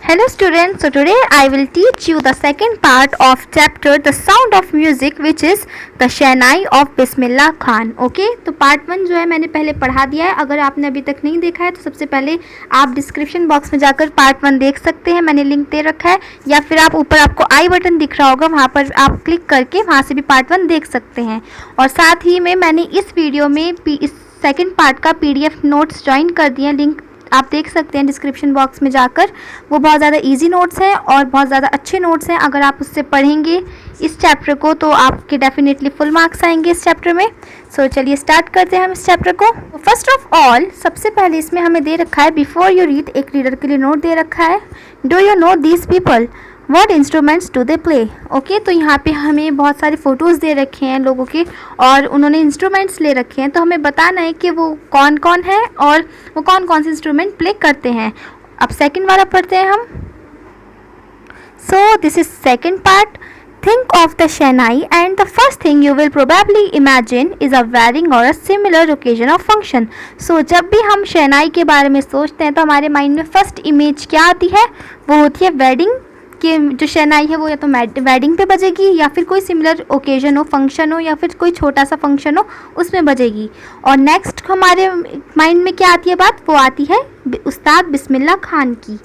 Hello students, so today I will teach you the second part of chapter The Sound of Music which is The Shehnai of Bismillah Khan. Okay, तो part 1 जो है मैंने पहले पढ़ा दिया है. अगर आपने अभी तक नहीं देखा है तो सबसे पहले आप डिस्क्रिप्शन बॉक्स में जाकर पार्ट 1 देख सकते हैं, मैंने लिंक दे रखा है, या फिर आप ऊपर आपको आई बटन दिख रहा होगा, वहाँ पर आप क्लिक करके वहाँ से भी पार्ट 1 देख सकते हैं. और साथ ही में मैंने इस वीडियो में इस सेकेंड पार्ट का PDF नोट्स ज्वाइन कर दिए हैं, लिंक आप देख सकते हैं डिस्क्रिप्शन बॉक्स में जाकर. वो बहुत ज़्यादा इजी नोट्स हैं और बहुत ज़्यादा अच्छे नोट्स हैं. अगर आप उससे पढ़ेंगे इस चैप्टर को तो आपके डेफिनेटली फुल मार्क्स आएंगे इस चैप्टर में. सो चलिए स्टार्ट करते हैं हम इस चैप्टर को. फर्स्ट ऑफ ऑल सबसे पहले इसमें हमें दे रखा है बिफोर यू रीड, एक रीडर के लिए नोट दे रखा है. Do you know these people, what instruments do they play. Okay, तो यहाँ पे हमें बहुत सारे फ़ोटोज़ दे रखे हैं लोगों के और उन्होंने इंस्ट्रूमेंट्स ले रखे हैं, तो हमें बताना है कि वो कौन कौन है और वो कौन कौन से इंस्ट्रूमेंट प्ले करते हैं. अब सेकंड वाला पढ़ते हैं हम. सो this is second part. Think of the Shehnai and the first thing you will probably imagine is a wedding or a similar occasion or function. So जब भी हम शहनाई के बारे में सोचते हैं तो हमारे माइंड में फर्स्ट इमेज क्या आती है, वो होती है वेडिंग कि जो शहनाई है वो या तो वेडिंग पे बजेगी या फिर कोई सिमिलर ओकेजन हो, फंक्शन हो या फिर कोई छोटा सा फंक्शन हो उसमें बजेगी. और नेक्स्ट हमारे माइंड में क्या आती है बात, वो आती है उस्ताद बिस्मिल्लाह खान की.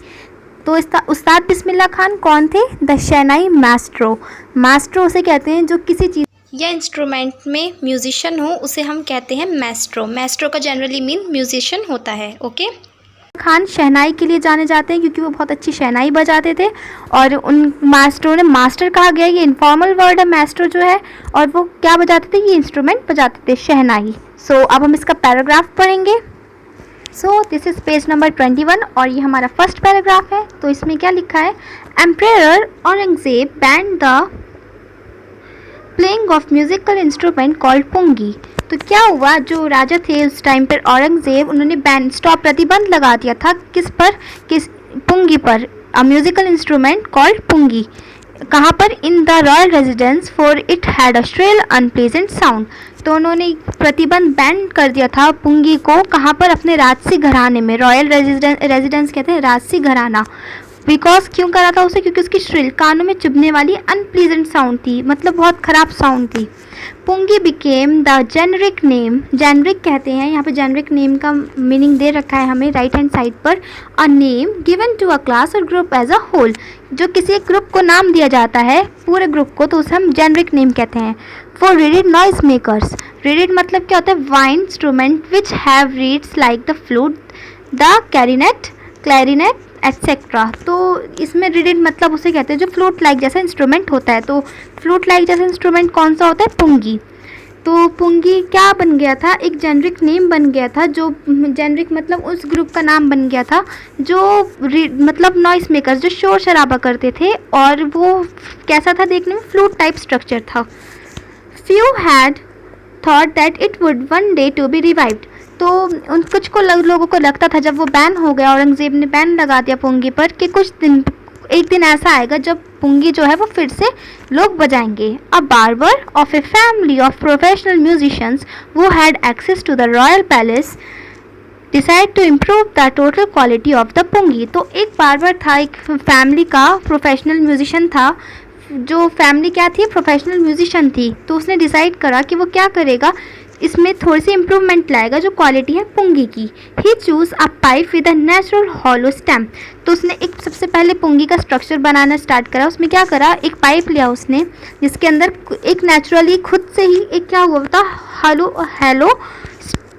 तो उस्ताद बिस्मिल्लाह खान कौन थे? The shehnai maestro. मास्ट्रो उसे कहते हैं जो किसी चीज़ या इंस्ट्रूमेंट में म्यूजिशियन हो, उसे हम कहते हैं मैस्ट्रो. मैस्ट्रो का जनरली मीन म्यूजिशियन होता है. ओके, खान शहनाई के लिए जाने जाते हैं क्योंकि वो बहुत अच्छी शहनाई बजाते थे और उन मास्टरों ने, मास्टर कहा गया, ये इनफॉर्मल वर्ड है मास्टर जो है, और वो क्या बजाते थे, ये इंस्ट्रूमेंट बजाते थे, शहनाई. सो अब हम इसका पैराग्राफ पढ़ेंगे. सो दिस इज़ पेज नंबर 21 और ये हमारा फर्स्ट पैराग्राफ है. तो इसमें क्या लिखा है, emperor Aurangzeb banned the playing of musical instrument called pungi. तो क्या हुआ, जो राजा थे उस टाइम पर औरंगजेब, उन्होंने बैन स्टॉप प्रतिबंध लगा दिया था किस पर, किस पुंगी पर, अ म्यूजिकल इंस्ट्रूमेंट कॉल्ड पुंगी. कहाँ पर, in the royal residence for it had a shrill unpleasant sound. तो उन्होंने प्रतिबंध बैन कर दिया था पुंगी को, कहाँ पर, अपने राजसी घराने में. रॉयल रेजिडेंस कहते हैं राजसी घराना. बिकॉज क्यों करा था उसे, क्योंकि उसकी श्रिल, कानों में चुभने वाली अनप्लीजेंट साउंड थी, मतलब बहुत ख़राब साउंड थी. Pungi became the generic name. Generic कहते हैं, यहाँ पे जेनरिक नेम का मीनिंग दे रखा है हमें राइट हैंड साइड पर. A name given to a class or group as a whole. जो किसी एक ग्रुप को नाम दिया जाता है, पूरे ग्रुप को, तो उसे हम जेनरिक नेम कहते हैं. For reeded noise makers. Reeded मतलब क्या होता है, wind instrument which have reeds like the flute, the clarinet, clarinet et cetera. तो इसमें रीडेड मतलब उसे कहते हैं जो फ्लूट लाइक जैसा इंस्ट्रूमेंट होता है. तो फ्लूट लाइक जैसा इंस्ट्रूमेंट कौन सा होता है, पुंगी. तो पुंगी क्या बन गया था, एक जेनरिक नेम बन गया था, जो जेनरिक मतलब उस ग्रुप का नाम बन गया था जो मतलब नॉइस मेकर्स, जो शोर शराबा करते थे, और वो कैसा था देखने में, फ्लूट टाइप स्ट्रक्चर था. Few had thought that it would one day to be revived. तो उन कुछ को लोगों को लगता था जब वो बैन हो गया, औरंगजेब ने बैन लगा दिया पुंगी पर, कि एक दिन ऐसा आएगा जब पुंगी जो है वो फिर से लोग बजाएंगे. A barber of a family of professional musicians who had access to the royal palace decide to improve the total quality of the pungi. तो एक बार्बर था, एक फैमिली का प्रोफेशनल म्यूजिशियन था, जो फैमिली क्या थी, प्रोफेशनल म्यूजिशियन थी. तो उसने डिसाइड करा कि वो क्या करेगा, इसमें थोड़ी सी इम्प्रूवमेंट लाएगा जो क्वालिटी है पुंगी की. He choose a pipe with a natural hollow stem. तो उसने एक सबसे पहले पुंगी का स्ट्रक्चर बनाना स्टार्ट करा. उसमें क्या करा, एक पाइप लिया उसने जिसके अंदर एक नेचुरली खुद से ही एक क्या हुआ था, हेलो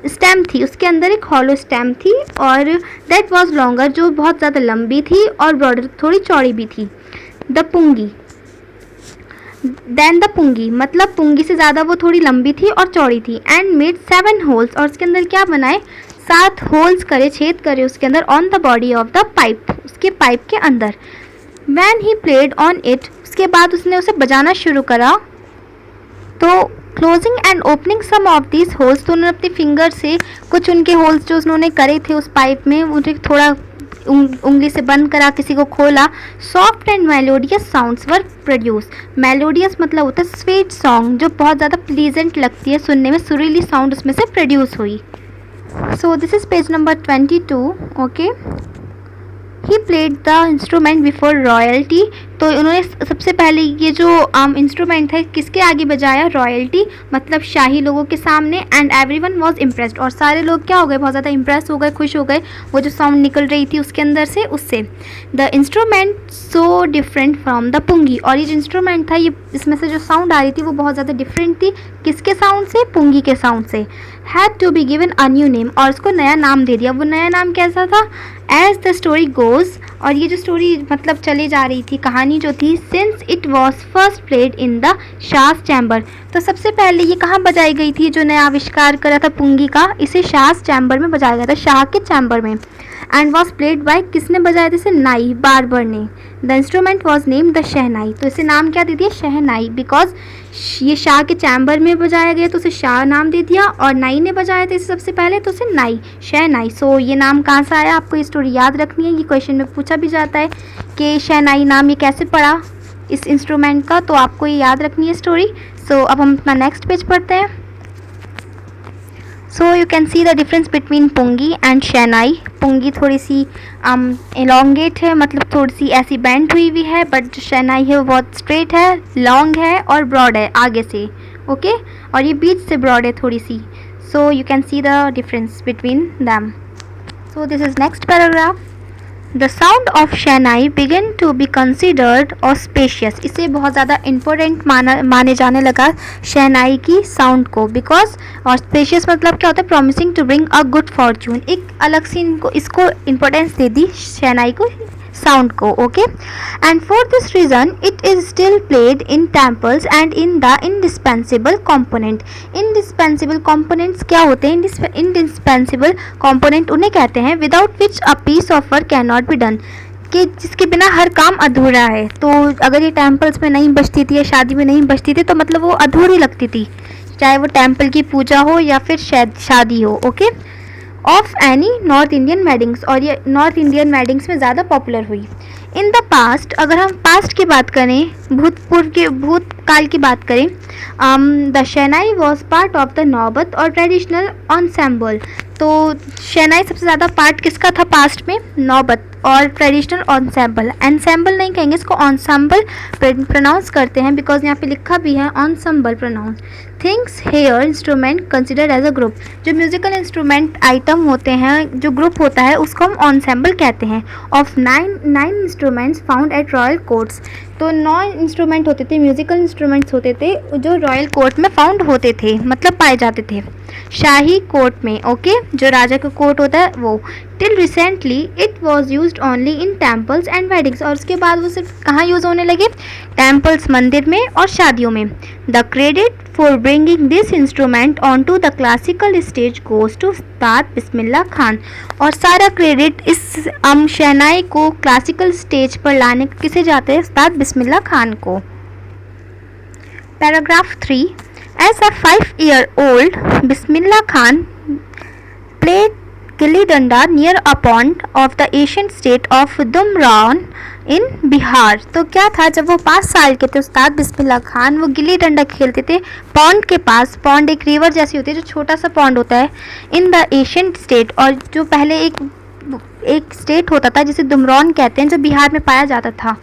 स्टेम थी, उसके अंदर एक हॉलो स्टेम थी, और दैट वाज लॉन्गर, जो बहुत ज़्यादा लंबी थी, और ब्रॉडर थोड़ी चौड़ी भी थी. द पुंगी देन द पुंगी मतलब पुंगी से ज़्यादा वो थोड़ी लंबी थी और चौड़ी थी. एंड मेड 7 होल्स, और उसके अंदर क्या बनाए, 7 होल्स करे, छेद करे उसके अंदर, on the body of the pipe, उसके पाइप के अंदर. When he played on it, उसके बाद उसने उसे बजाना शुरू करा. तो closing and opening some of this holes, तो उन्होंने अपने फिंगर से कुछ उनके होल्स जो उन्होंने करे थे उस पाइप में, उन्हें थोड़ा उंगली से बंद करा, किसी को खोला. Soft and melodious sounds were produce. Melodious मतलब होता है स्वीट सॉन्ग, जो बहुत ज़्यादा प्लीजेंट लगती है सुनने में, सुरीली साउंड उसमें से प्रोड्यूस हुई. सो this is page number 22. Okay, he played the instrument before royalty, तो उन्होंने सबसे पहले ये जो इंस्ट्रूमेंट है किसके आगे बजाया, रॉयल्टी मतलब शाही लोगों के सामने। एंड एवरीवन वाज इम्प्रेस्ड, और सारे लोग क्या हो गए, बहुत ज़्यादा इम्प्रेस हो गए, खुश हो गए वो जो साउंड निकल रही थी उसके अंदर से, उससे। The instrument so different from the pungi, और ये जो इंस्ट्रूमेंट था, ये इसमें से जो साउंड आ रही थी वो बहुत ज़्यादा डिफरेंट थी, किसके साउंड से, पुंगी के साउंड से। Had to be given a new name, और उसको नया नाम दे दिया। वो नया नाम कैसा था, एज द स्टोरी गोज़, और ये जो स्टोरी मतलब चली जा रही थी, कहानी जो थी, since it was first played in the Shah's chamber, तो सबसे पहले ये कहाँ बजाई गई थी, जो नया आविष्कार करा था पुंगी का, इसे शाह's चैम्बर में बजाया गया था, शाह के चैम्बर में। एंड वॉज प्लेड बाय, किसने बजाया था इसे, नाई, बार्बर ने। The instrument was name the shehnai, तो इसे नाम क्या दे दिया, शहनाई, बिकॉज ये शाह के चैम्बर में बजाया गया तो उसे शाह नाम दे दिया, और नाई ने बजाया था इसे सबसे पहले तो उसे नाई, शहनाई। सो ये नाम कहाँ से आया, आपको ये स्टोरी याद रखनी है, ये क्वेश्चन में पूछा भी जाता है कि शहनाई नाम ये कैसे पड़ा इस इंस्ट्रूमेंट का, तो आपको ये याद रखनी है स्टोरी। सो अब हम अपना नेक्स्ट पेज पढ़ते हैं। So you can see the difference between pungi and shehnai. पुंगी थोड़ी सी एलोंगेट है, मतलब थोड़ी सी ऐसी बेंड हुई हुई है, बट जो शहनाई है वो बहुत स्ट्रेट है, लॉन्ग है और ब्रॉड है आगे से, ओके और ये बीच से ब्रॉड है थोड़ी सी। So you can see the difference between them. So this is next paragraph. The sound of shehnai began to be considered auspicious, इसे बहुत ज़्यादा इम्पोर्टेंट माने जाने लगा शहनाई की साउंड को, बिकॉज ऑस्पेशियस मतलब क्या होता है, promising to bring a good fortune, एक अलग सी इसको इम्पोर्टेंस दे दी शहनाई को, साउंड को, okay. And for this reason it is still played in temples and in the indispensable component. Indispensable components क्या होते हैं, इंडिस्पेंसिबल कॉम्पोनेंट उन्हें कहते हैं without which a piece of work can not be done, कि जिसके बिना हर काम अधूरा है। तो अगर ये टेम्पल्स में नहीं बजती थी या शादी में नहीं बजती थी तो मतलब वो अधूरी लगती थी, चाहे वो टेम्पल की पूजा हो या फिर शादी हो, okay. Of any north Indian weddings, और ये नॉर्थ इंडियन वेडिंग्स में ज़्यादा पॉपुलर हुई। इन द पास्ट, अगर हम पास्ट की बात करें, भूतकाल की बात करें, the shehnai was part of the नौबत और ट्रेडिशनल ensemble, तो शहनाई सबसे ज़्यादा पार्ट किसका था पास्ट में, नौबत और ट्रेडिशनल ensemble। ensemble नहीं कहेंगे इसको, ensemble प्रोनाउंस करते हैं, बिकॉज यहाँ पे लिखा भी है ensemble pronounce. Things here instrument considered as a group, जो म्यूजिकल इंस्ट्रूमेंट आइटम होते हैं, जो ग्रुप होता है उसको हम ensemble कहते हैं। Of nine instruments found at royal courts, तो 9 इंस्ट्रूमेंट होते थे, म्यूजिकल इंस्ट्रूमेंट्स होते थे जो रॉयल कोर्ट में फाउंड होते थे, मतलब पाए जाते थे शाही कोर्ट में, ओके जो राजा का कोर्ट होता है वो। Till recently it was use only in temples and weddings, और उसके बाद वो सिर्फ कहाँ यूज़ होने लगे, टेम्पल्स मंदिर में और शादियों में। The credit for bringing this instrument on to the classical stage goes to Ustad Bismillah Khan, और सारा क्रेडिट इस शहनाई को क्लासिकल स्टेज पर लाने किसे जाते हैं, उस्ताद बिस्मिल्लाह खान को। Paragraph 3। As a 5-year-old, Bismillah Khan played gilli danda near a pond of the ancient state of Dumraon in Bihar। तो क्या था, जब वो 5 साल के थे उस्ताद बिस्मिल्लाह खान वो गिल्ली डंडा खेलते थे पॉन्ड के पास। पॉन्ड एक रिवर जैसी होती है, जो छोटा सा पॉन्ड होता है, इन द एशियंट स्टेट, और जो पहले एक स्टेट होता था जिसे दुमरौन कहते हैं, जो बिहार में पाया जाता था।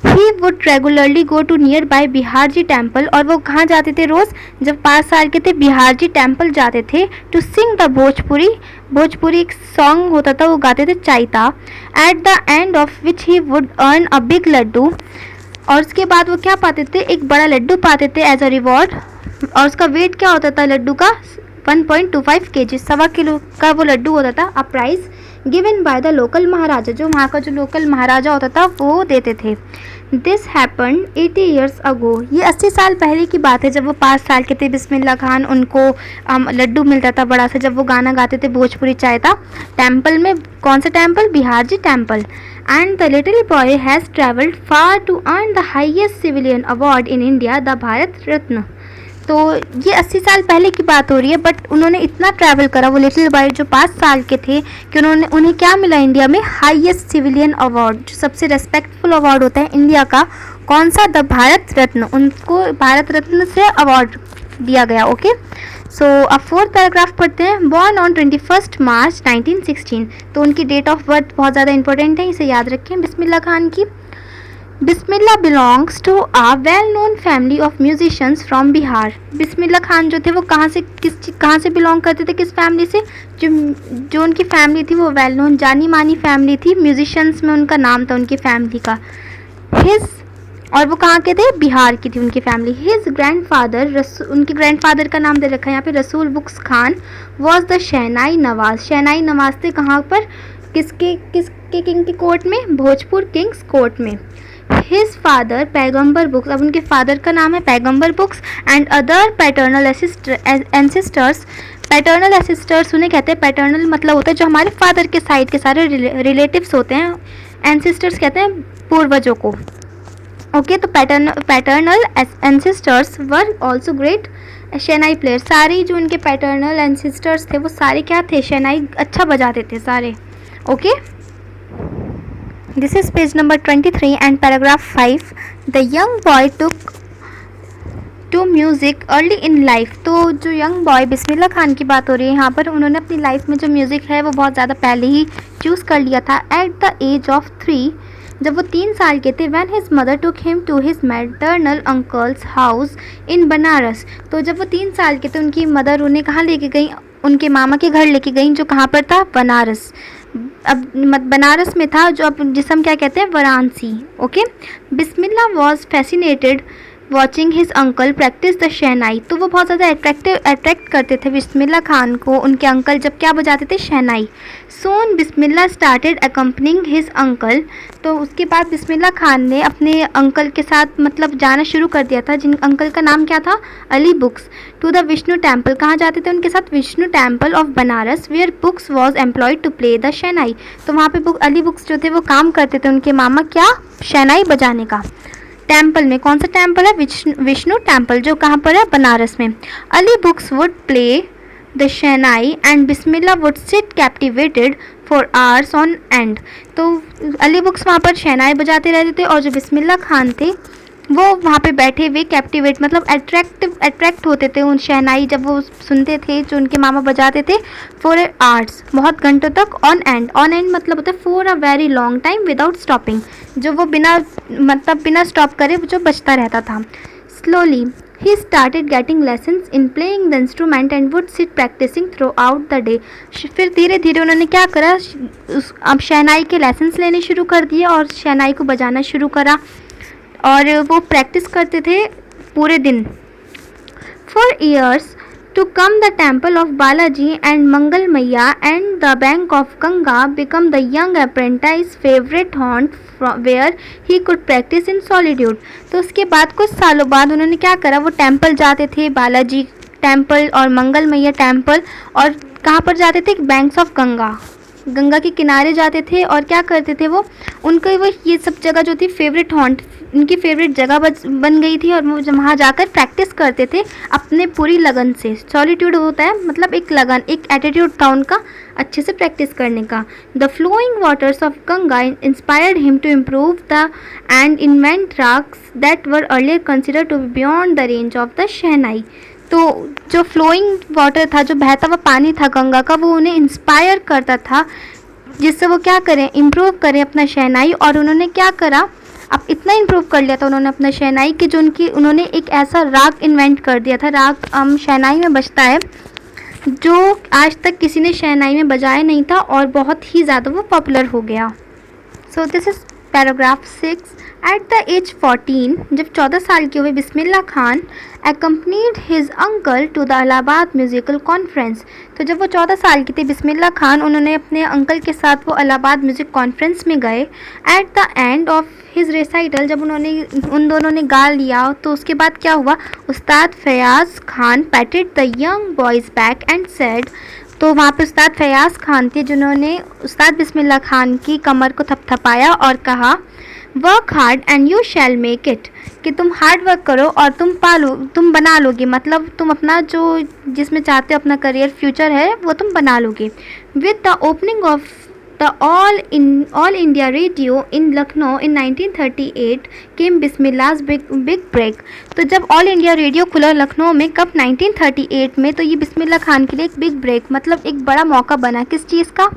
He would regularly go to nearby Bihar ji temple, और वो कहाँ जाते थे रोज़, जब 5 साल के थे बिहार जी टेम्पल जाते थे, टू सिंग द भोजपुरी एक सॉन्ग होता था वो गाते थे chaita, at the end of which he would earn a big laddu, और उसके बाद वो क्या पाते थे, एक बड़ा लड्डू पाते थे एज अ रिवॉर्ड, और उसका वेट क्या होता था लड्डू का, 1.25 kg, 1.25 किलो का वो लड्डू होता था। A prize given by the local maharaja, जो वहाँ का जो लोकल महाराजा होता था वो देते थे। दिस हैपन 80 years ago, ये 80 साल पहले की बात है, जब वो 5 साल के थे बिस्मिल्लाह खान, उनको लड्डू मिलता था बड़ा सा, जब वो गाना गाते थे भोजपुरी चाइता टेम्पल में। कौन सा temple, Bihar ji temple. And the little boy has travelled far to earn the highest civilian award in India, the Bharat Ratna. तो ये 80 साल पहले की बात हो रही है, बट उन्होंने इतना ट्रैवल करा वो लिटिल बॉय जो 5 साल के थे कि उन्हें क्या मिला इंडिया में, हाईएस्ट सिविलियन अवार्ड, जो सबसे रेस्पेक्टफुल अवार्ड होता है इंडिया का। कौन सा, द भारत रत्न, उनको भारत रत्न से अवार्ड दिया गया, ओके। सो अब फोर्थ पैराग्राफ पढ़ते हैं। बॉर्न ऑन 21 मार्च 1916, तो उनकी डेट ऑफ बर्थ बहुत ज़्यादा इंपॉर्टेंट है, इसे याद रखें बिस्मिल्लाह खान की। Bismillah belongs to a well known family of musicians from Bihar. Bismillah Khan जो थे वो कहाँ से बिलोंग करते थे, किस फैमिली से? जो उनकी फैमिली थी वो वेल नोन जानी मानी फैमिली थी, म्यूजिशियंस में उनका नाम था उनकी फैमिली का। हिज, और वो कहाँ के थे? बिहार की थी उनकी फैमिली। हिज ग्रैंडफादर, उनके ग्रैंडफादर का नाम दे रखा है यहाँ पे रसूल बुक्स खान, वॉज द शहनाई नवाज। शहनाई नवाज थे कहाँ पर? किसके किंग की कोर्ट में? भोजपुर किंग्स कोर्ट में। हिज फादर पैगम्बर बुक्स, अब उनके फादर का नाम है पैगम्बर books, and other paternal ancestors. Paternal ancestors उन्हें कहते हैं, पैटर्नल मतलब होता है जो हमारे फादर के साइड के सारे रिलेटिव्स होते हैं, एंसेस्टर्स कहते हैं पूर्वजों को। ओके, तो paternal ancestors were also great shehnai player. सारे जो उनके पैटर्नल एंसेस्टर्स थे वो सारे क्या थे? शहनाई अच्छा बजाते थे सारे। Okay, this is page number 23 and paragraph 5। The young boy took to music early in life. तो जो यंग बॉय बिस्मिल्लाह खान की बात हो रही है यहाँ पर, उन्होंने अपनी लाइफ में जो म्यूज़िक है वो बहुत ज़्यादा पहले ही चूज़ कर लिया था। एट द एज ऑफ 3, जब वो 3 साल के थे, when his mother took him to his maternal uncle's house in Banaras. तो जब वो 3 साल के थे, उनकी मदर उन्हें कहाँ लेके गई? उनके मामा के घर लेके गई, जो कहाँ पर था? बनारस। अब बनारस में था, जो अब जिसे हम क्या कहते हैं? Varanasi. Okay, Bismillah was fascinated watching his uncle practise the shehnai. तो वो बहुत ज़्यादा अट्रैक्ट करते थे बिस्मिल्लाह खान को उनके अंकल जब क्या बजाते थे? शहनाई। सोन बिस्मिल्लाह स्टार्टेड अकम्पनिंग हिज अंकल। तो उसके बाद बिस्मिल्लाह खान ने अपने अंकल के साथ मतलब जाना शुरू कर दिया था, जिन अंकल का नाम क्या था? Ali Bux. To the Vishnu temple, कहाँ जाते थे उनके साथ? Vishnu temple of Banaras, where Bux was employed to play the shehnai. तो वहाँ पे अली बुक्स जो थे वो काम करते थे उनके मामा क्या? शहनाई बजाने का। टेम्पल में, कौन सा टेम्पल है? विष्णु टेम्पल, जो कहाँ पर है? बनारस में। Ali books would play the shehnai and Bismillah would sit captivated for hours on and. तो अली बुक्स वहाँ पर शहनाई बजाते रहते थे और जो बिस्मिल्लाह खान थे वो वहाँ पे बैठे हुए कैप्टिवेट मतलब अट्रैक्ट होते थे उन शहनाई जब वो सुनते थे जो उनके मामा बजाते थे फॉर आवर्स, बहुत घंटों तक। ऑन एंड मतलब होता है for a very long time without stopping, जो वो बिना स्टॉप करे जो बजता रहता था। Slowly he started getting lessons in playing the instrument and would sit practicing throughout the day. फिर धीरे धीरे उन्होंने क्या करा? अब शहनाई के लेसन्स लेने शुरू कर दिए और शहनाई को बजाना शुरू करा और वो प्रैक्टिस करते थे पूरे दिन। For years to come the temple of Balaji and Mangal Maiya and the bank of Ganga become the young apprentice favourite haunt where he could practise in solitude. तो उसके बाद कुछ सालों बाद उन्होंने क्या करा? वो टेम्पल जाते थे, बालाजी टेम्पल और मंगल मैया टेम्पल, और कहाँ पर जाते थे? बैंक्स ऑफ गंगा के किनारे जाते थे और क्या करते थे वो ये सब जगह जो थी फेवरेट हॉन्ट, उनकी फेवरेट जगह बन गई थी और वो वहाँ जाकर प्रैक्टिस करते थे अपने पूरी लगन से। सॉलिट्यूड होता है मतलब एक लगन, एक एटीट्यूड था उनका अच्छे से प्रैक्टिस करने का। The flowing waters of Ganga inspired him to improve the and invent ragas that were earlier considered to be beyond the range of the shehnai. तो जो फ्लोइंग वाटर था, जो बहता हुआ पानी था गंगा का, वो उन्हें इंस्पायर करता था जिससे वो क्या करें? इम्प्रूव करें अपना शहनाई। और उन्होंने क्या करा? अब इतना इम्प्रूव कर लिया था उन्होंने अपना शहनाई कि जो उन्होंने एक ऐसा राग इन्वेंट कर दिया था, राग शहनाई में बजता है जो आज तक किसी ने शहनाई में बजाया नहीं था और बहुत ही ज़्यादा वो पॉपुलर हो गया। So this is paragraph 6। At the age 14, जब 14 साल के हुए Bismillah Khan accompanied his uncle to the Allahabad musical conference. तो जब वो 14 साल की थी बिस्मिल्लाह खान, उन्होंने अपने अंकल के साथ वो इलाहाबाद म्यूज़िक कॉन्फ्रेंस में गए। At the end of his recital, जब उन दोनों ने गा लिया तो उसके बाद क्या हुआ? उस्ताद Fayaz Khan पैटेड the young boys back and said. तो वहाँ पे उस्ताद फयाज़ खान थे जिन्होंने उस्ताद बिस्मिल्लाह खान की कमर को थपथपाया और कहा, work hard and you shall make it, कि तुम हार्ड वर्क करो और तुम बना लोगे, मतलब तुम अपना जिसमें चाहते हो अपना करियर फ्यूचर है वो तुम बना लोगे। With the opening of The All India Radio in Lucknow in 1938 came बिस्मिल्लाह's big break. तो जब ऑल इंडिया रेडियो खुला लखनऊ में कब 1938 में, तो ये बिस्मिल्लाह खान के लिए एक बिग ब्रेक मतलब एक बड़ा मौका बना किस चीज़ का.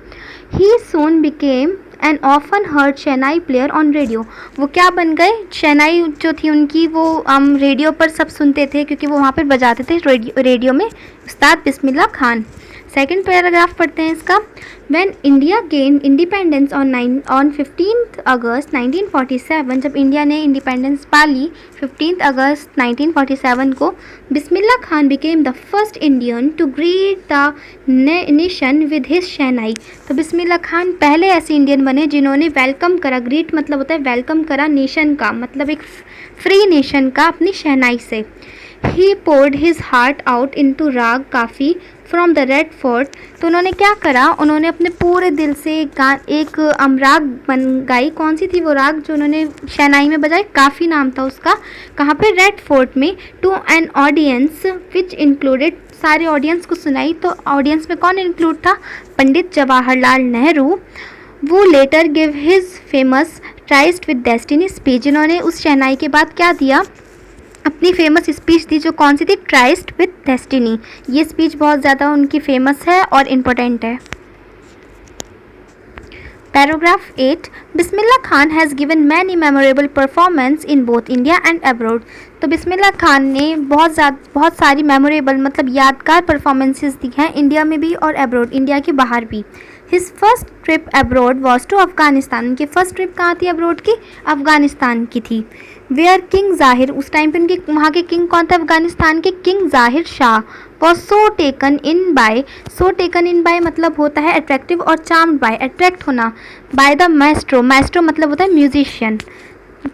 He soon became an often heard shehnai player on radio. वो क्या बन गए, शहनाई जो थी उनकी वो हम रेडियो पर सब सुनते थे क्योंकि वो वहाँ पर बजाते थे रेडियो में उस्ताद बिस्मिल्लाह खान. सेकेंड पैराग्राफ पढ़ते हैं इसका. When India gain independence on 15 अगस्त 1947, जब इंडिया ने इंडिपेंडेंस पा ली 15 अगस्त 1947 को, Bismillah Khan became the first Indian to greet the nation with his shehnai. तो बिस्मिल्लाह खान पहले ऐसे इंडियन बने जिन्होंने वेलकम करा, ग्रीट मतलब होता है वेलकम करा नेशन का, मतलब एक फ्री नेशन का अपनी शहनाई से. He poured his heart out into राग काफ़ी फ्रॉम द रेड फोर्ट. तो उन्होंने क्या करा, उन्होंने अपने पूरे दिल से एक राग बन गाई. कौन सी थी वो राग जो उन्होंने शहनाई में बजाई, काफ़ी नाम था उसका. कहाँ पे, रेड फोर्ट में. To an audience which included, सारे ऑडियंस को सुनाई. तो ऑडियंस में कौन इंक्लूड था, पंडित जवाहरलाल नेहरू. वो later give his famous tryst with destiny speech. जिन्होंने उस शहनाई के बाद क्या दिया, अपनी फेमस स्पीच दी जो कौन सी थी, ट्राइस्ट विद डेस्टिनी. ये स्पीच बहुत ज़्यादा उनकी फेमस है और इम्पोर्टेंट है. Paragraph 8. Bismillah Khan has given many memorable performance in both India and abroad. तो बिस्मिल्लाह खान ने बहुत सारी मेमोरेबल मतलब यादगार परफॉर्मेंसेस दी हैं इंडिया में भी और अब्रॉड, इंडिया के बाहर भी. His first trip abroad was to Afghanistan. उनकी फ़र्स्ट ट्रिप कहाँ थी अब्रॉड की, अफ़गानिस्तान की थी. वेयर किंग ज़ाहिर, उस टाइम पे उनके वहाँ के किंग कौन थे, अफ़गानिस्तान के किंग ज़ाहिर Shah. Was so taken in by मतलब होता है अट्रैक्टिव और चार्म्ड बाय, अट्रैक्ट होना, बाय द माएस्ट्रो. माएस्ट्रो मतलब होता है म्यूजिशियन.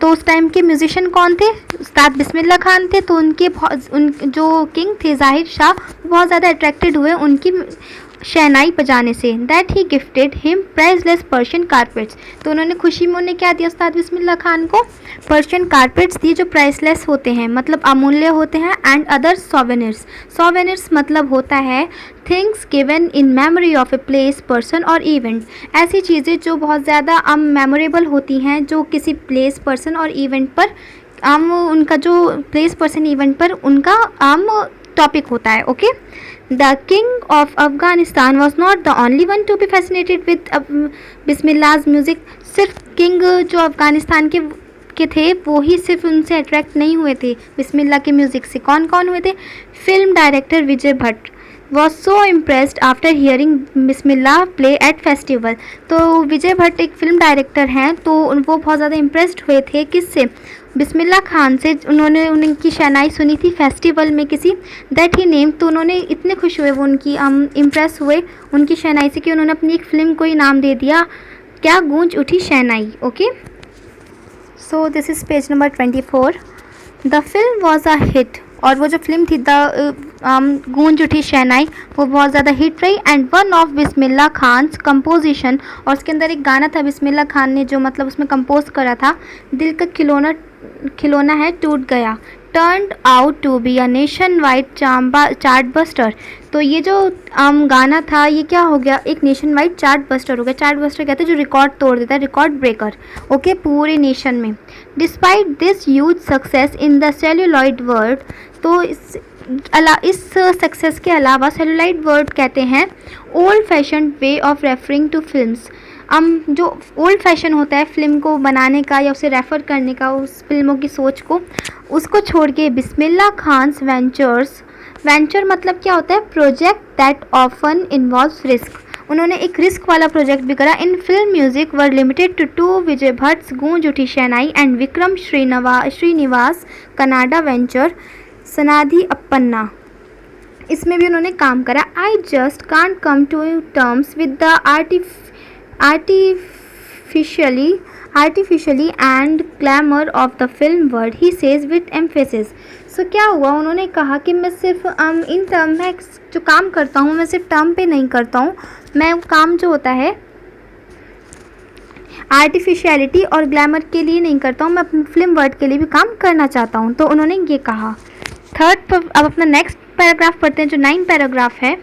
तो उस टाइम के म्यूजिशियन कौन थे, उस्ताद बिस्मिल्लाह खान थे. तो उन जो किंग थे ज़ाहिर शाह, बहुत ज़्यादा अट्रैक्टेड हुए उनकी शहनाई बजाने से. That he gifted him priceless Persian carpets. तो उन्होंने खुशी में उन्हें क्या दिया उस्ताद बिस्मिल्लाह खान को, पर्शियन कारपेट्स दिए जो प्राइसलेस होते हैं मतलब अमूल्य होते हैं. एंड अदर सोवेनिर्स मतलब होता है things given in memory of a place, person और इवेंट. ऐसी चीज़ें जो बहुत ज़्यादा मेमोरेबल होती हैं, जो किसी प्लेस, पर्सन और इवेंट पर उनका जो प्लेस, पर्सन, इवेंट पर उनका टॉपिक होता है. Okay. The king of Afghanistan was not the only one to be fascinated with बिस्मिल्लाह's music. सिर्फ किंग जो अफ़गानिस्तान के थे वो ही सिर्फ उनसे अट्रैक्ट नहीं हुए थे बिस्मिल्लाह के म्यूज़िक से. कौन कौन हुए थे, film director Vijay Bhatt was so impressed after hearing Bismillah play at festival. तो विजय भट्ट एक फिल्म डायरेक्टर हैं, तो वो बहुत ज़्यादा इम्प्रेस्ड हुए थे किससे, बिस्मिल्लाह खान से. उन्होंने उनकी शहनाई सुनी थी फेस्टिवल में किसी, दैट ही नेम. तो उन्होंने इतने खुश हुए वो उनकी इम्प्रेस हुए उनकी शहनाई से कि उन्होंने अपनी एक फ़िल्म को ही नाम दे दिया, क्या, गूंज उठी शहनाई. Okay. So this is page number 24. The film was a hit. और वो जो फिल्म थी गूंज उठी शहनाई वो बहुत ज़्यादा हिट रही. And one of Bismillah Khan's composition, और उसके अंदर एक गाना था बिस्मिल्लाह खान ने जो मतलब उसमें कंपोज करा था, दिल का खिलौना है टूट गया, turned out to be a nationwide chartbuster. तो ये जो गाना था ये क्या हो गया, एक नेशन वाइड चार्ट बस्टर हो गया. चार्ट बस्टर कहते हैं जो रिकॉर्ड तोड़ देता है, रिकॉर्ड ब्रेकर. ओके, पूरे नेशन में. Despite this huge success in the celluloid world. तो इस सक्सेस के अलावा सेल्यूलॉइड वर्ड कहते हैं old fashion way of referring to films. जो ओल्ड फैशन होता है फिल्म को बनाने का या उसे रेफ़र करने का, उस फिल्मों की सोच को, उसको छोड़ के बिस्मिल्लाह खान्स वेंचर मतलब क्या होता है, project that often involves risk. उन्होंने एक रिस्क वाला प्रोजेक्ट भी करा. In film music were limited to 2 Vijay Bhatt's Goonj उठी शहनाई एंड विक्रम श्रीनिवास कनाडा वेंचर सनाधि अपन्ना. इसमें भी उन्होंने काम करा. I just can't come to terms with the artificially and glamour of the film world, he says with emphasis. So क्या हुआ, उन्होंने कहा कि मैं सिर्फ इन टर्म में जो काम करता हूँ मैं सिर्फ टर्म पे नहीं करता हूँ, मैं काम जो होता है आर्टिफिशियलिटी और ग्लैमर के लिए नहीं करता हूँ, मैं अपनी फिल्म वर्ल्ड के लिए भी काम करना चाहता हूँ. तो उन्होंने ये कहा. अब अपना नेक्स्ट पैराग्राफ पढ़ते हैं जो 9 पैराग्राफ है.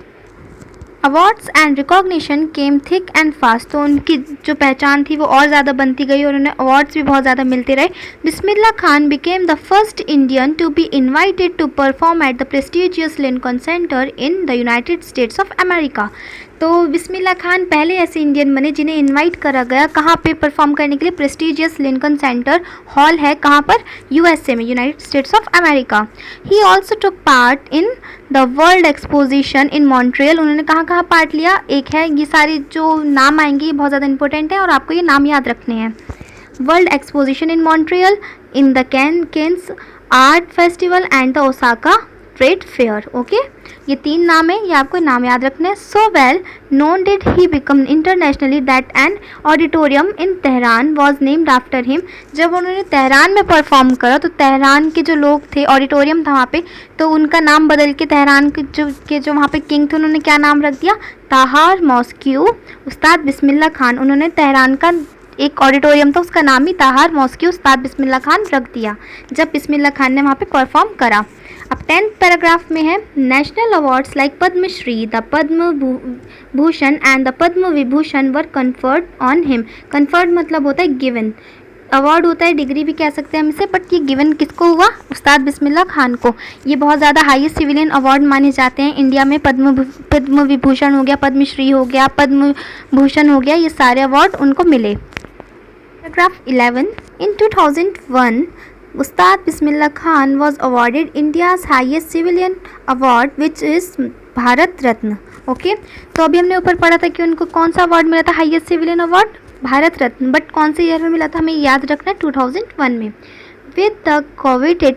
Awards and recognition came thick and fast, तो उनकी जो पहचान थी वो और ज़्यादा बनती गई और उन्हें अवार्ड्स भी बहुत ज़्यादा मिलते रहे. Bismillah Khan became the first Indian to be invited to perform at the prestigious Lincoln Center in the United States of America. तो बिस्मिल्लाह खान पहले ऐसे इंडियन बने जिन्हें इनवाइट करा गया कहाँ पे परफॉर्म करने के लिए. प्रेस्टिजियस लिंकन सेंटर हॉल है कहाँ पर, यूएसए में, United States of America. He also took part in the world exposition in Montreal. उन्होंने कहाँ कहाँ पार्ट लिया, एक है, ये सारे जो नाम आएंगे ये बहुत ज़्यादा इंपॉर्टेंट है और आपको ये नाम याद रखने हैं. World exposition in Montreal, in the cans art festival and the Osaka trade fair. Okay, ये 3 नाम है, ये आपको नाम याद रखने हैं. So well known did he become internationally that an auditorium in Tehran was named after him. जब उन्होंने तेहरान में परफॉर्म करा तो तेहरान के जो लोग थे, ऑडिटोरियम था वहाँ पे, तो उनका नाम बदल के तेहरान के जो वहाँ पे किंग थे उन्होंने क्या नाम रख दिया, ताहार मॉस्क्यू उस्ताद बिस्मिल्लाह खान. उन्होंने तेहरान का एक ऑडिटोरियम था उसका नाम ही ताहार मॉस्क्यू उस्ताद बिस्मिल्लाह खान रख दिया जब बिस्मिल्लाह खान ने वहाँ पे परफॉर्म करा. अब 10th पैराग्राफ में है, national awards like Padmashri, the Padma Bhushan and the Padma Vibhushan were conferred on him. Conferred मतलब होता है गिवन, अवार्ड होता है, डिग्री भी कह सकते हैं हम इसे, बट ये गिवन किसको हुआ, उस्ताद बिस्मिल्लाह खान को. ये बहुत ज़्यादा हाईएस्ट सिविलियन अवार्ड माने जाते हैं इंडिया में. पद्म विभूषण हो गया, पद्मश्री हो गया, पद्म भूषण हो गया, ये सारे अवार्ड उनको मिले. Paragraph 11, in 2001 Ustad Bismillah Khan was awarded India's highest civilian award which is Bharat Ratna. Okay, तो अभी हमने ऊपर पढ़ा था कि उनको कौन सा अवार्ड मिला था, highest civilian award Bharat Ratna, but कौन से ईयर में मिला था हमें याद रखना है, 2001 में. विद द कोवेटेड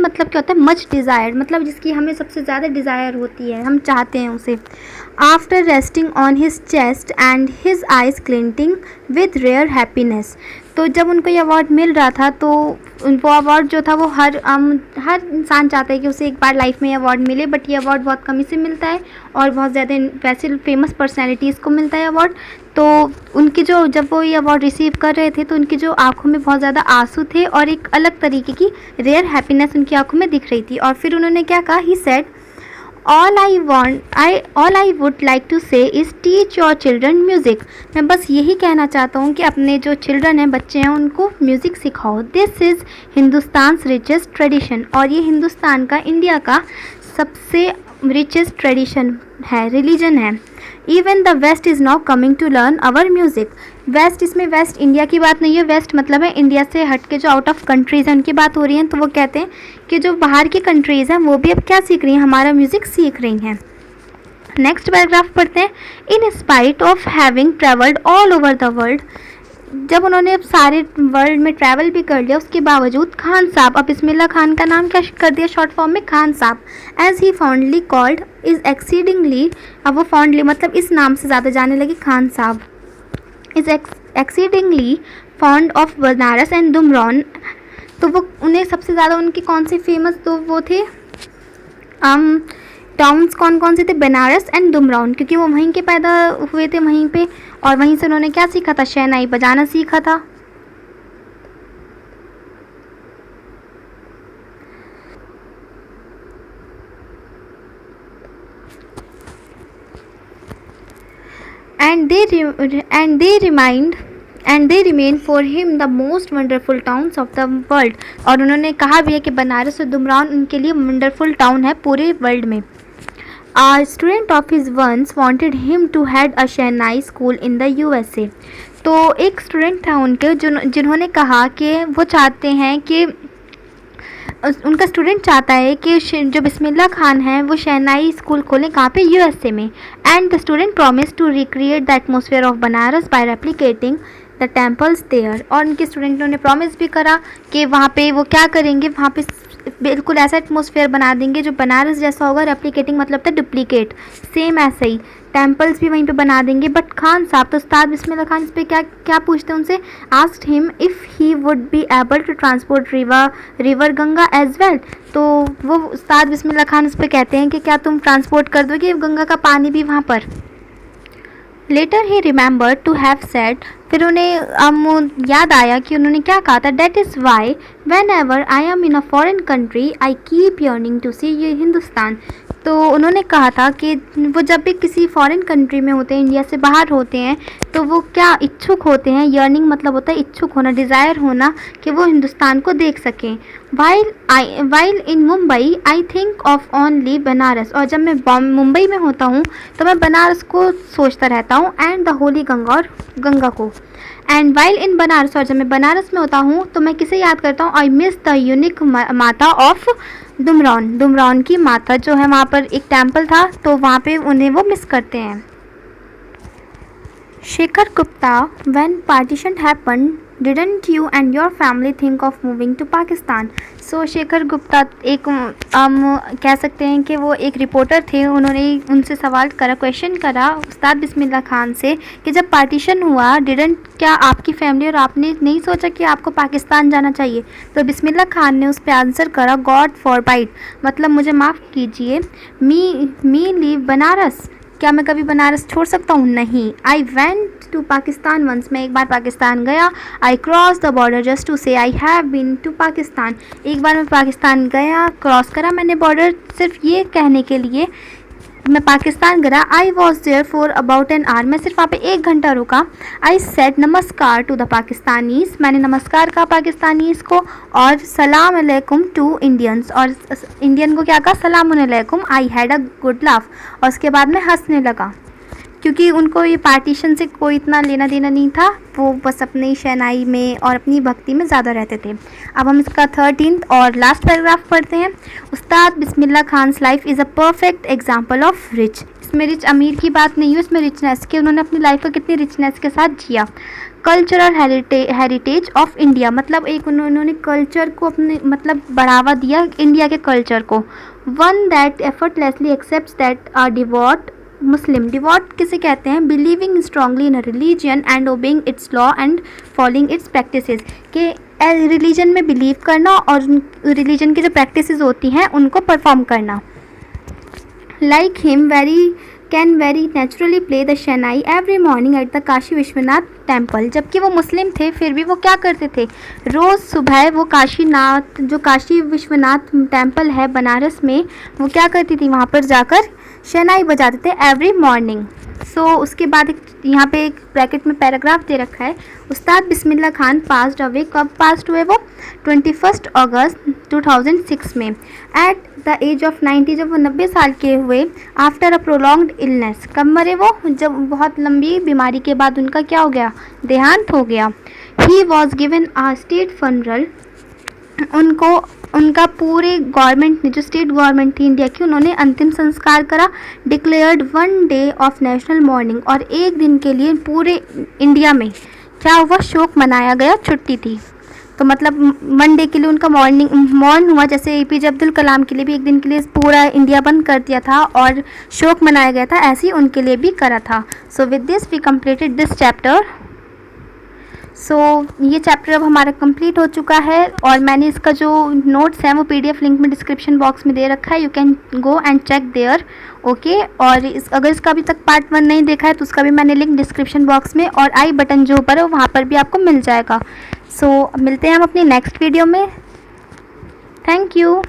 मतलब क्या होता है, मच डिज़ायर्ड, मतलब जिसकी हमें सबसे ज़्यादा डिज़ायर होती है, हम चाहते हैं उसे. After resting on his chest and his eyes glinting with rare happiness. तो जब उनको ये अवार्ड मिल रहा था तो वो अवार्ड जो था वो हर इंसान चाहता है कि उसे एक बार लाइफ में ये अवार्ड मिले, बट ये अवार्ड बहुत कम ही से मिलता है और बहुत ज़्यादा वैसे फेमस पर्सनैलिटीज़ को मिलता है अवार्ड. तो उनकी जो जब वो ये अवार्ड रिसीव कर रहे थे तो उनकी जो आंखों में बहुत ज़्यादा आंसू थे और एक अलग तरीके की रेयर हैप्पीनेस उनकी आंखों में दिख रही थी. और फिर उन्होंने क्या कहा, he said all I would like to say is teach your children music. मैं बस यही कहना चाहता हूँ कि अपने जो चिल्ड्रन हैं, बच्चे हैं, उनको म्यूज़िक सिखाओ. This is Hindustan richest tradition, और ये हिंदुस्तान का, इंडिया का सबसे रिचेस्ट ट्रेडिशन है, रिलीजन है. Even the west is now coming to learn our music. West, इसमें वेस्ट इंडिया की बात नहीं है, वेस्ट मतलब है इंडिया से हट के जो आउट ऑफ कंट्रीज़ हैं उनकी बात हो रही है. तो वो कहते हैं कि जो बाहर की कंट्रीज़ हैं वो भी अब क्या सीख रही हैं, हमारा म्यूज़िक सीख रही हैं. नेक्स्ट पैराग्राफ पढ़ते हैं. In spite of having travelled all over the world, जब उन्होंने अब सारे वर्ल्ड में ट्रैवल भी कर लिया उसके बावजूद खान साहब, अब बिस्मिल्लाह खान का नाम क्या कर दिया शॉर्ट फॉर्म में, Khan Sahab, as he fondly called is exceedingly, अब वो फॉन्डली मतलब इस नाम से ज़्यादा जाने लगे, Khan Sahab is exceedingly fond of Banaras and Dumraon. तो वो उन्हें सबसे ज़्यादा उनके कौन से फेमस तो वो थे टाउन्स कौन से थे, बनारस एंड दुमरौन, क्योंकि वो वहीं के पैदा हुए थे वहीं पे, और वहीं से उन्होंने क्या सीखा था, शहनाई बजाना सीखा था. and they remain for him the most wonderful towns of the world. और उन्होंने कहा भी है कि बनारस और दुमरौन उनके लिए वंडरफुल टाउन है पूरे वर्ल्ड में. A student of his once wanted him to head a shehnai school in the USA. तो एक स्टूडेंट था उनके जिन्होंने कहा कि वो चाहते हैं कि उनका स्टूडेंट चाहता है कि जो बिस्मिल्लाह खान है वो शहनाई स्कूल खोलें, कहाँ पे, यूएसए में. And the student promise to recreate the atmosphere of Banaras by replicating the temples there. और उनके स्टूडेंटों ने प्रॉमिस भी करा कि वहाँ पे वो क्या करेंगे, वहाँ पे बिल्कुल ऐसा एटमोसफियर बना देंगे जो बनारस जैसा होगा. रेप्लिकेटिंग मतलब था डुप्लीकेट, सेम ऐसा ही टेम्पल्स भी वहीं पे बना देंगे. बट खान साहब, तो उस्ताद बिस्मिल्लाह खान इस पर क्या पूछते हैं उनसे, asked him if he would be able to transport river Ganga as well. तो वो उस्ताद बिस्मिल्लाह खान इस पर कहते हैं कि क्या तुम ट्रांसपोर्ट कर दोगे गंगा का पानी भी वहाँ पर. Later he remember to have said, फिर उन्हें याद आया कि उन्होंने क्या कहा था, that is why whenever I am in a foreign country I keep yearning to see ये हिंदुस्तान. तो उन्होंने कहा था कि वो जब भी किसी फॉरेन कंट्री में होते हैं, इंडिया से बाहर होते हैं, तो वो क्या इच्छुक होते हैं, यर्निंग मतलब होता है इच्छुक होना, डिज़ायर होना कि वो हिंदुस्तान को देख सकें। While in Mumbai I think of only Banaras, और जब मैं मुंबई में होता हूँ तो मैं बनारस को सोचता रहता हूँ, एंड द होली गंगा, और गंगा को। एंड वाइल इन बनारस, और जब मैं बनारस में होता हूँ तो मैं किसे याद करता हूँ, आई मिस द यूनिक माता ऑफ दुमरौन, दुमरौन की माता जो है, वहाँ पर एक टेम्पल था तो वहाँ पे उन्हें वो मिस करते हैं। Shekhar Gupta, when partition happened, didn't you and your family think of moving to Pakistan? सो शेखर गुप्ता एक कह सकते हैं कि वो एक रिपोर्टर थे। उन्होंने उनसे सवाल करा, क्वेश्चन करा उस्ताद बिस्मिल्लाह खान से कि जब पार्टीशन हुआ, क्या आपकी फैमिली और आपने नहीं सोचा कि आपको पाकिस्तान जाना चाहिए? तो बिस्मिल्लाह खान ने उस पर आंसर करा, गॉड फॉरबाइड, मतलब मुझे माफ़ कीजिए, मी लीव बनारस, क्या मैं कभी बनारस छोड़ सकता हूँ? नहीं। I went to Pakistan once, मैं एक बार पाकिस्तान गया। I cross the border just to say I have been to Pakistan, एक बार मैं पाकिस्तान गया, क्रॉस करा मैंने बॉर्डर सिर्फ ये कहने के लिए मैं पाकिस्तान गया। I was there for about an hour, मैं सिर्फ वहाँ पे 1 घंटा रुका। I said namaskar to the Pakistanis, मैंने नमस्कार कहा पाकिस्तानीज़ को, और सलाम अलैकुम टू इंडियंस, और इंडियन को क्या कहा, सलाम अलैकुम। I had a good laugh, और उसके बाद मैं हंसने लगा, क्योंकि उनको ये पार्टीशन से कोई इतना लेना देना नहीं था, वो बस अपनी शहनाई में और अपनी भक्ति में ज़्यादा रहते थे। अब हम इसका 13th और लास्ट पैराग्राफ पढ़ते हैं। Ustad Bismillah Khan's life is a perfect example of rich, इसमें रिच अमीर की बात नहीं है, इसमें रिचनेस की, उन्होंने अपनी लाइफ को कितनी रिचनेस के साथ जिया। कल्चरल हेरिटेज ऑफ इंडिया, मतलब एक उन्होंने कल्चर को अपने मतलब बढ़ावा दिया, इंडिया के कल्चर को। One that effortlessly accepts that are devout Muslim, devout किसे कहते हैं, believing strongly in a religion and obeying its law and following its practices, के रिलीजन में बिलीव करना और रिलीजन की जो प्रैक्टिसेस होती हैं उनको परफॉर्म करना। Like him can very naturally play the shehnai every morning at the Kashi Vishwanath temple, जबकि वो मुस्लिम थे फिर भी वो क्या करते थे, रोज़ सुबह वो काशीनाथ, जो काशी विश्वनाथ टेम्पल है बनारस में, वो क्या करती थी, वहाँ पर जाकर शहनाई बजाते थे एवरी मॉर्निंग। सो उसके बाद यहाँ पे एक ब्रैकेट में पैराग्राफ दे रखा है, उस्ताद बिस्मिल्लाह खान पास्ड अवे, कब पास्ड हुए वो, 21 अगस्त 2006 में, एट द एज ऑफ 90, जब वो 90 साल के हुए। आफ्टर अ प्रोलॉन्ग्ड इलनेस, कब मरे वो, जब बहुत लंबी बीमारी के बाद उनका क्या हो गया, देहांत हो गया। He was given a state funeral, उनका पूरे गवर्नमेंट ने, जो स्टेट गवर्नमेंट थी इंडिया की, उन्होंने अंतिम संस्कार करा। Declared 1 day of national morning, और एक दिन के लिए पूरे इंडिया में क्या हुआ, शोक मनाया गया, छुट्टी थी। तो मतलब 1 डे के लिए उनका मौन हुआ, जैसे APJ अब्दुल कलाम के लिए भी एक दिन के लिए पूरा इंडिया बंद कर दिया था और शोक मनाया गया था, ऐसे ही उनके लिए भी करा था। So with this we completed this chapter. So ये चैप्टर अब हमारा कंप्लीट हो चुका है, और मैंने इसका जो नोट्स हैं वो PDF लिंक में डिस्क्रिप्शन बॉक्स में दे रखा है, you can go and check there, okay. और अगर इसका अभी तक पार्ट 1 नहीं देखा है तो उसका भी मैंने लिंक डिस्क्रिप्शन बॉक्स में और आई बटन जो ऊपर है वहाँ पर भी आपको मिल जाएगा। सो मिलते हैं हम अपनी नेक्स्ट वीडियो में। Thank you.